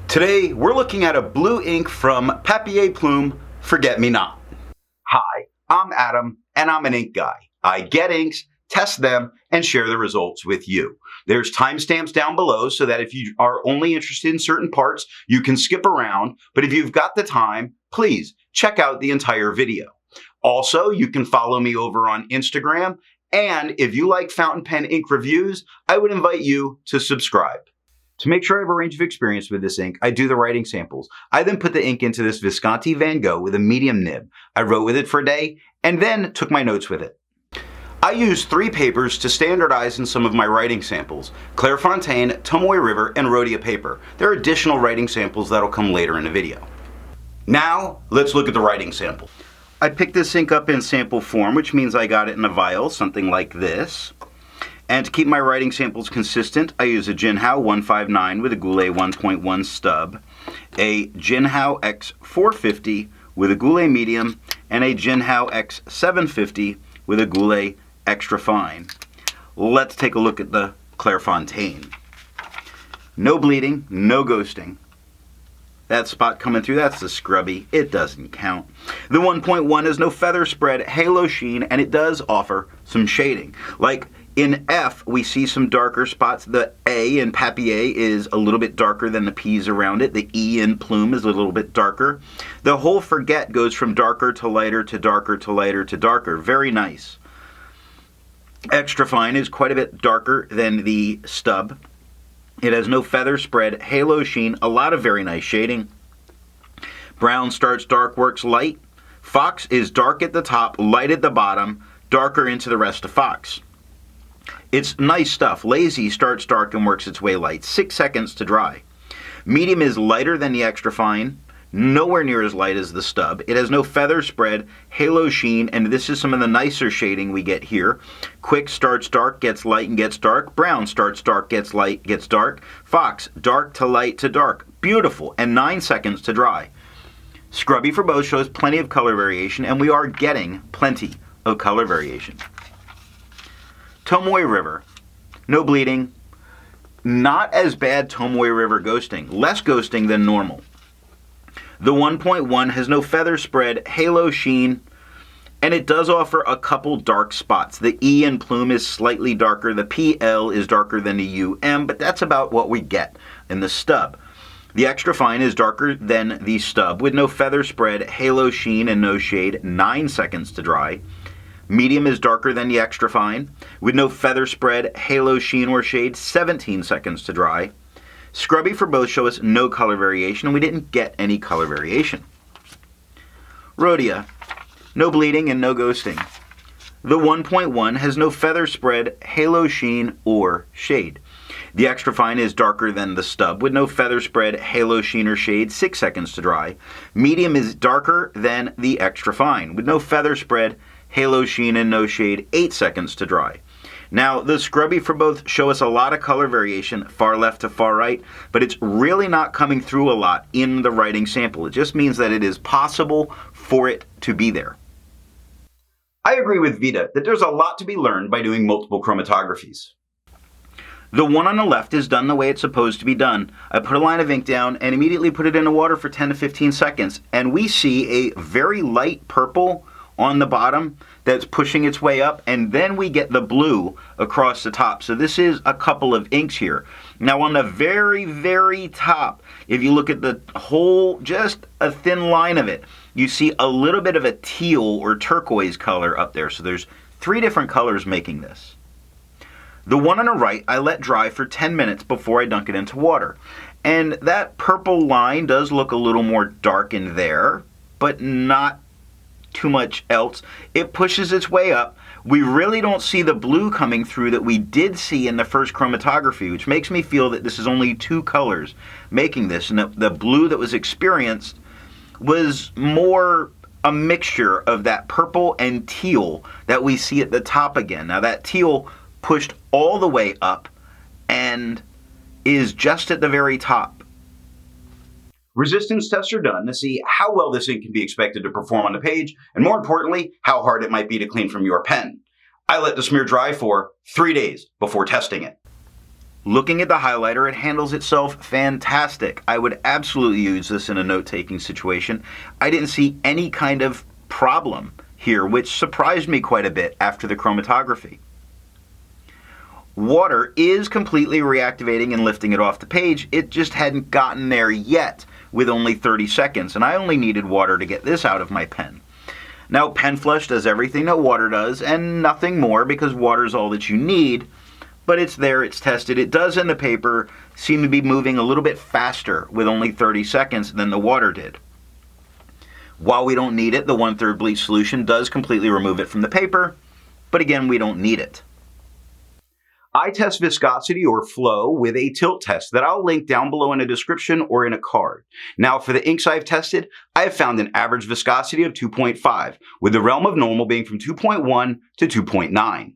Today, we're looking at a blue ink from Papier Plume, Forget Me Not. Hi, I'm Adam, and I'm an ink guy. I get inks, test them, and share the results with you. There's timestamps down below so that if you are only interested in certain parts, you can skip around, but if you've got the time, please check out the entire video. Also, you can follow me over on Instagram, and if you like fountain pen ink reviews, I would invite you to subscribe. To make sure I have a range of experience with this ink, I do the writing samples. I then put the ink into this Viscosity Van Gogh with a medium nib. I wrote with it for a day, and then took my notes with it. I used 3 papers to standardize in some of my writing samples: Clairfontaine, Tomoe River, and Rhodia paper. There are additional writing samples that'll come later in the video. Now, let's look at the writing sample. I picked this ink up in sample form, which means I got it in a vial, something like this. And to keep my writing samples consistent, I use a Jinhao 159 with a Goulet 1.1 stub, a Jinhao X450 with a Goulet medium, and a Jinhao X750 with a Goulet extra fine. Let's take a look at the Clairfontaine. No bleeding, no ghosting. That spot coming through, that's the scrubby. It doesn't count. The 1.1 has no feather spread, halo sheen, and it does offer some shading. Like in F, we see some darker spots. The A in Papier is a little bit darker than the P's around it. The E in Plume is a little bit darker. The whole Forget goes from darker to lighter to darker to lighter to darker. Very nice. Extra fine is quite a bit darker than the stub. It has no feather spread, halo sheen, a lot of very nice shading. Brown starts dark, works light. Fox is dark at the top, light at the bottom, darker into the rest of Fox. It's nice stuff. Lazy starts dark and works its way light. 6 seconds to dry. Medium is lighter than the extra fine, nowhere near as light as the stub. It has no feather spread, halo sheen, and this is some of the nicer shading we get here. Quick starts dark, gets light and gets dark. Brown starts dark, gets light, gets dark. Fox, dark to light to dark. Beautiful, and 9 seconds to dry. Scrubby for both shows plenty of color variation, and we are getting plenty of color variation. Tomoe River, no bleeding, not as bad Tomoe River ghosting, less ghosting than normal. The 1.1 has no feather spread, halo sheen, and it does offer a couple dark spots. The E in Plume is slightly darker, the PL is darker than the UM, but that's about what we get in the stub. The extra fine is darker than the stub with no feather spread, halo sheen, and no shade, 9 seconds to dry. Medium is darker than the extra fine, with no feather spread, halo sheen, or shade, 17 seconds to dry. Scrubby for both show us no color variation, and we didn't get any color variation. Rhodia, no bleeding and no ghosting. The 1.1 has no feather spread, halo sheen, or shade. The extra fine is darker than the stub, with no feather spread, halo sheen, or shade, 6 seconds to dry. Medium is darker than the extra fine, with no feather spread, halo sheen, and no shade, 8 seconds to dry. Now, the scrubby for both show us a lot of color variation, far left to far right, but it's really not coming through a lot in the writing sample. It just means that it is possible for it to be there. I agree with Vita that there's a lot to be learned by doing multiple chromatographies. The one on the left is done the way it's supposed to be done. I put a line of ink down and immediately put it in the water for 10 to 15 seconds, and we see a very light purple on the bottom that's pushing its way up, and then we get the blue across the top. So this is a couple of inks here. Now on the very, very top, if you look at the whole, just a thin line of it, you see a little bit of a teal or turquoise color up there. So there's 3 different colors making this. The one on the right, I let dry for 10 minutes before I dunk it into water. And that purple line does look a little more dark in there, but not too much else. It pushes its way up. We really don't see the blue coming through that we did see in the first chromatography, which makes me feel that this is only 2 colors making this, and the blue that was experienced was more a mixture of that purple and teal that we see at the top again. Now that teal pushed all the way up and is just at the very top. Resistance tests are done to see how well this ink can be expected to perform on the page, and more importantly, how hard it might be to clean from your pen. I let the smear dry for 3 days before testing it. Looking at the highlighter, it handles itself fantastic. I would absolutely use this in a note-taking situation. I didn't see any kind of problem here, which surprised me quite a bit after the chromatography. Water is completely reactivating and lifting it off the page. It just hadn't gotten there yet with only 30 seconds, and I only needed water to get this out of my pen. Now, Pen Flush does everything that water does and nothing more, because water is all that you need, but it's there, it's tested. It does in the paper seem to be moving a little bit faster with only 30 seconds than the water did. While we don't need it, the 1/3 bleach solution does completely remove it from the paper, but again, we don't need it. I test viscosity or flow with a tilt test that I'll link down below in a description or in a card. Now, for the inks I've tested, I have found an average viscosity of 2.5, with the realm of normal being from 2.1 to 2.9.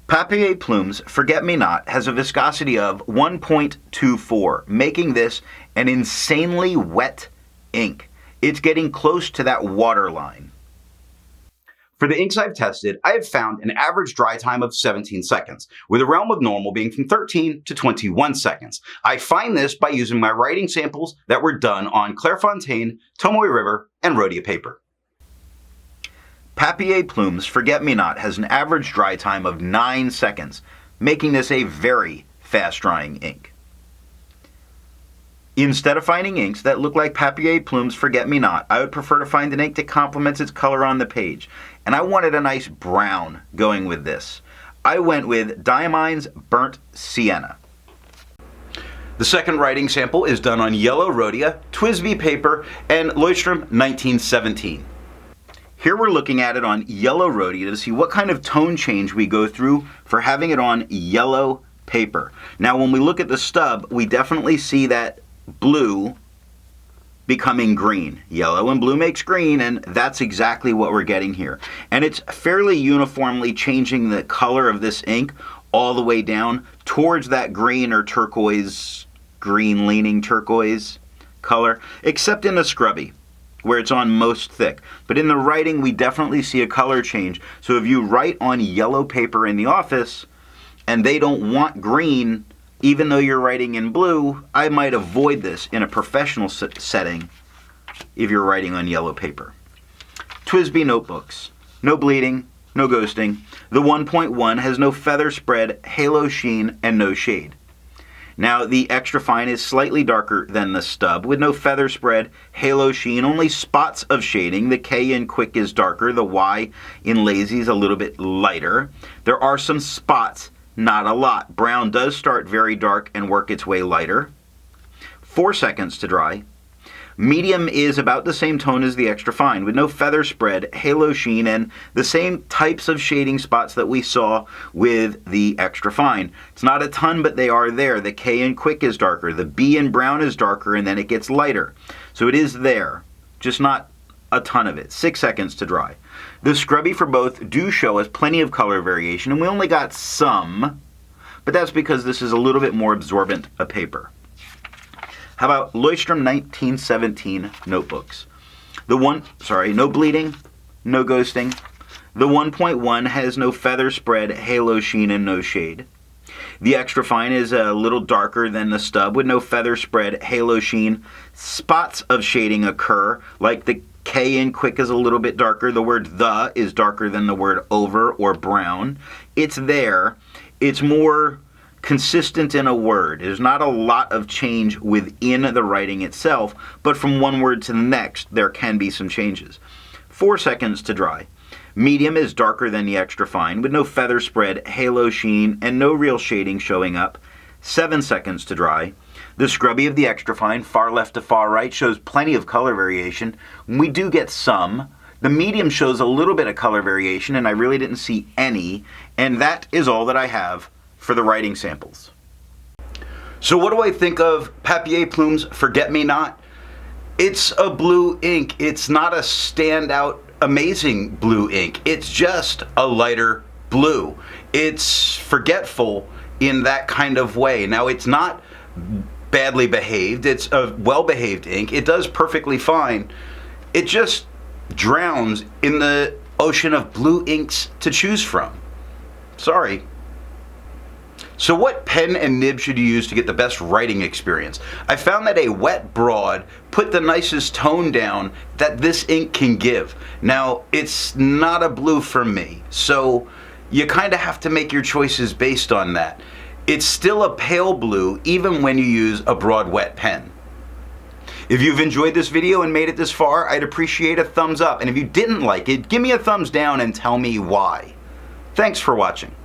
Papier Plume's Forget-Me-Not has a viscosity of 1.24, making this an insanely wet ink. It's getting close to that water line. For the inks I've tested, I have found an average dry time of 17 seconds, with the realm of normal being from 13 to 21 seconds. I find this by using my writing samples that were done on Clairfontaine, Tomoe River, and Rhodia paper. Papier Plume's Forget-Me-Not has an average dry time of 9 seconds, making this a very fast-drying ink. Instead of finding inks that look like Papier Plume's Forget-Me-Not, I would prefer to find an ink that complements its color on the page. And I wanted a nice brown going with this. I went with Diamine's Burnt Sienna. The second writing sample is done on yellow Rhodia, TWSBI paper, and Leuchtturm 1917. Here we're looking at it on yellow Rhodia to see what kind of tone change we go through for having it on yellow paper. Now when we look at the stub, we definitely see that blue becoming green. Yellow and blue makes green, and that's exactly what we're getting here. And it's fairly uniformly changing the color of this ink all the way down towards that green or turquoise, green leaning turquoise color, except in the scrubby, where it's on most thick. But in the writing, we definitely see a color change. So if you write on yellow paper in the office and they don't want green, even though you're writing in blue, I might avoid this in a professional setting if you're writing on yellow paper. TWSBI notebooks. No bleeding, no ghosting. The 1.1 has no feather spread, halo sheen, and no shade. Now, the extra fine is slightly darker than the stub, with no feather spread, halo sheen, only spots of shading. The K in quick is darker, the Y in lazy is a little bit lighter. There are some spots, not a lot. Brown does start very dark and work its way lighter. 4 seconds to dry. Medium is about the same tone as the extra fine, with no feather spread, halo sheen, and the same types of shading spots that we saw with the extra fine. It's not a ton, but they are there. The K in quick is darker, the B in brown is darker, and then it gets lighter. So it is there, just not a ton of it. 6 seconds to dry. The scrubby for both do show us plenty of color variation, and we only got some, but that's because this is a little bit more absorbent a paper. How about Leuchtturm 1917 notebooks? No bleeding, no ghosting. The 1.1 has no feather spread, halo sheen, and no shade. The extra fine is a little darker than the stub with no feather spread, halo sheen. Spots of shading occur, like the K in quick is a little bit darker. The word the is darker than the word over or brown. It's there. It's more consistent in a word. There's not a lot of change within the writing itself, but from one word to the next, there can be some changes. 4 seconds to dry. Medium is darker than the extra fine, with no feather spread, halo sheen, and no real shading showing up. 7 seconds to dry. The scrubby of the extra fine, far left to far right, shows plenty of color variation. We do get some. The medium shows a little bit of color variation, and I really didn't see any, and that is all that I have for the writing samples. So what do I think of Papier Plume's Forget-Me-Not? It's a blue ink. It's not a standout amazing blue ink. It's just a lighter blue. It's forgetful in that kind of way. Now, it's not badly behaved. It's a well-behaved ink. It does perfectly fine. It just drowns in the ocean of blue inks to choose from. Sorry. So what pen and nib should you use to get the best writing experience? I found that a wet broad put the nicest tone down that this ink can give. Now, it's not a blue for me, so you kind of have to make your choices based on that. It's still a pale blue even when you use a broad wet pen. If you've enjoyed this video and made it this far, I'd appreciate a thumbs up. And if you didn't like it, give me a thumbs down and tell me why. Thanks for watching.